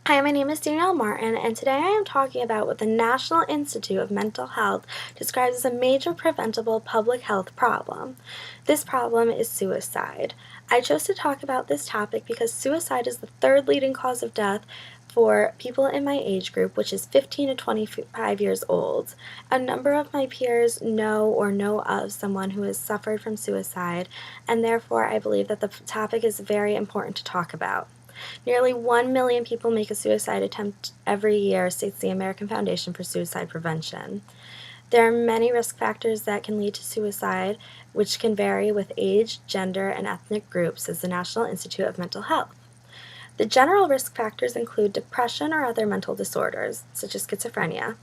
Hi, my name is Danielle Martin, and today I am talking about what the National Institute of Mental Health describes as a major preventable public health problem. This problem is suicide. I chose to talk about this topic because suicide is the third leading cause of death for people in my age group, which is 15 to 25 years old. A number of my peers know or know of someone who has suffered from suicide, and therefore I believe that the topic is very important to talk about. Nearly 1 million people make a suicide attempt every year, states the American Foundation for Suicide Prevention. There are many risk factors that can lead to suicide, which can vary with age, gender, and ethnic groups, says the National Institute of Mental Health. The general risk factors include depression or other mental disorders, such as schizophrenia.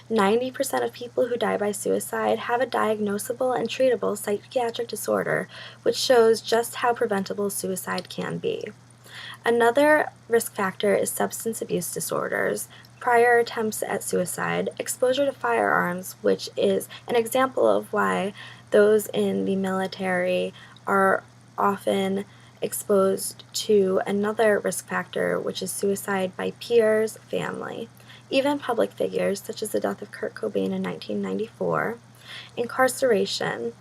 90% of people who die by suicide have a diagnosable and treatable psychiatric disorder, which shows just how preventable suicide can be. Another risk factor is substance abuse disorders, prior attempts at suicide, exposure to firearms, which is an example of why those in the military are often exposed to another risk factor, which is suicide by peers, family. Even public figures, such as the death of Kurt Cobain in 1994. Incarceration,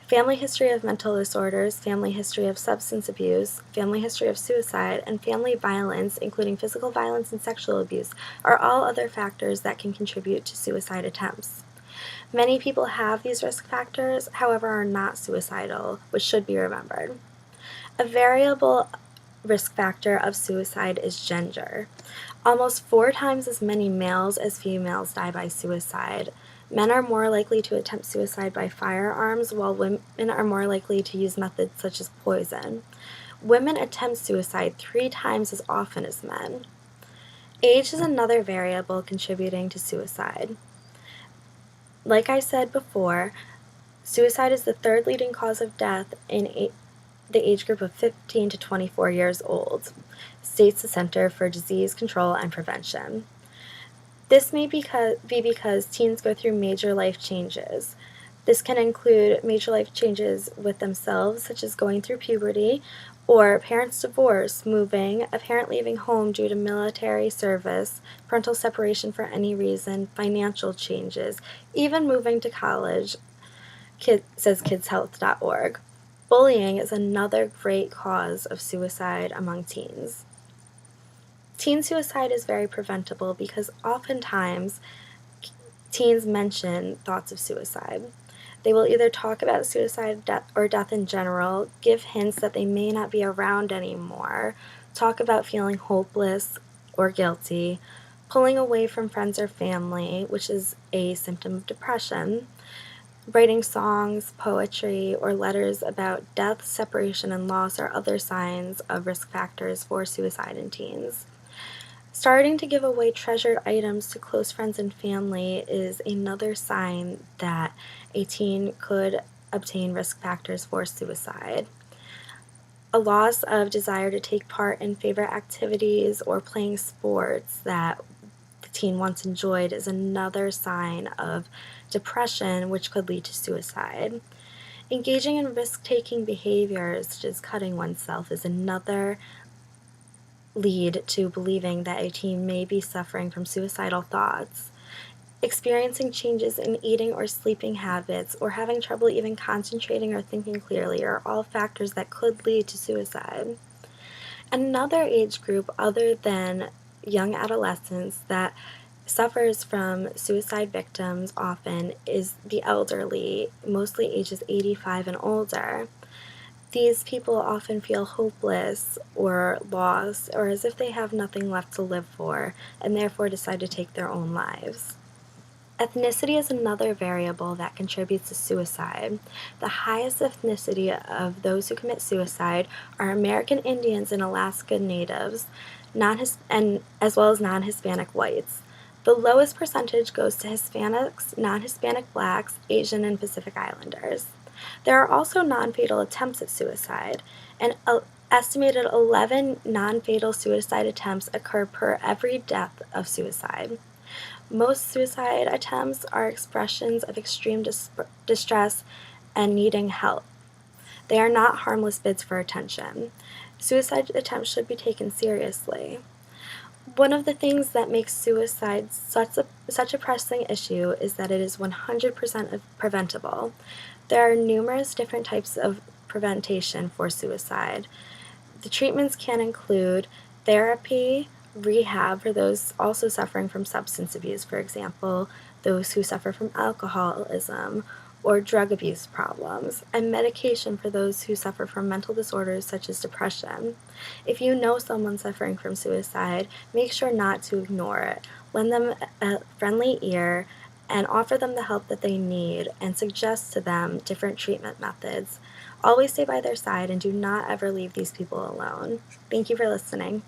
family history of mental disorders, family history of substance abuse, family history of suicide, and family violence, including physical violence and sexual abuse, are all other factors that can contribute to suicide attempts. Many people have these risk factors, however, are not suicidal, which should be remembered. A variable risk factor of suicide is gender. Almost 4 times as many males as females die by suicide. Men are more likely to attempt suicide by firearms, while women are more likely to use methods such as poison. Women attempt suicide 3 times as often as men. Age is another variable contributing to suicide. Like I said before, suicide is the third leading cause of death in the age group of 15 to 24 years old, states the Center for Disease Control and Prevention. This may be because teens go through major life changes. This can include major life changes with themselves, such as going through puberty, or parents' divorce, moving, a parent leaving home due to military service, parental separation for any reason, financial changes, even moving to college, says kidshealth.org. Bullying is another great cause of suicide among teens. Teen suicide is very preventable because oftentimes teens mention thoughts of suicide. They will either talk about suicide or death in general, give hints that they may not be around anymore, talk about feeling hopeless or guilty, pulling away from friends or family, which is a symptom of depression, writing songs, poetry, or letters about death, separation, and loss are other signs of risk factors for suicide in teens. Starting to give away treasured items to close friends and family is another sign that a teen could obtain risk factors for suicide. A loss of desire to take part in favorite activities or playing sports that the teen once enjoyed is another sign of depression, which could lead to suicide. Engaging in risk-taking behaviors, such as cutting oneself, is another lead to believing that a teen may be suffering from suicidal thoughts. Experiencing changes in eating or sleeping habits, or having trouble even concentrating or thinking clearly are all factors that could lead to suicide. Another age group other than young adolescents that suffers from suicide victims often is the elderly, mostly ages 85 and older. These people often feel hopeless or lost or as if they have nothing left to live for and therefore decide to take their own lives. Ethnicity is another variable that contributes to suicide. The highest ethnicity of those who commit suicide are American Indians and Alaska Natives, as well as non-Hispanic whites. The lowest percentage goes to Hispanics, non-Hispanic blacks, Asian, and Pacific Islanders. There are also non-fatal attempts at suicide. An estimated 11 non-fatal suicide attempts occur per every death of suicide. Most suicide attempts are expressions of extreme distress and needing help. They are not harmless bids for attention. Suicide attempts should be taken seriously. One of the things that makes suicide such a pressing issue is that it is 100% preventable. There are numerous different types of prevention for suicide. The treatments can include therapy, rehab for those also suffering from substance abuse, for example, those who suffer from alcoholism or drug abuse problems, and medication for those who suffer from mental disorders such as depression. If you know someone suffering from suicide, make sure not to ignore it. Lend them a friendly ear and offer them the help that they need and suggest to them different treatment methods. Always stay by their side and do not ever leave these people alone. Thank you for listening.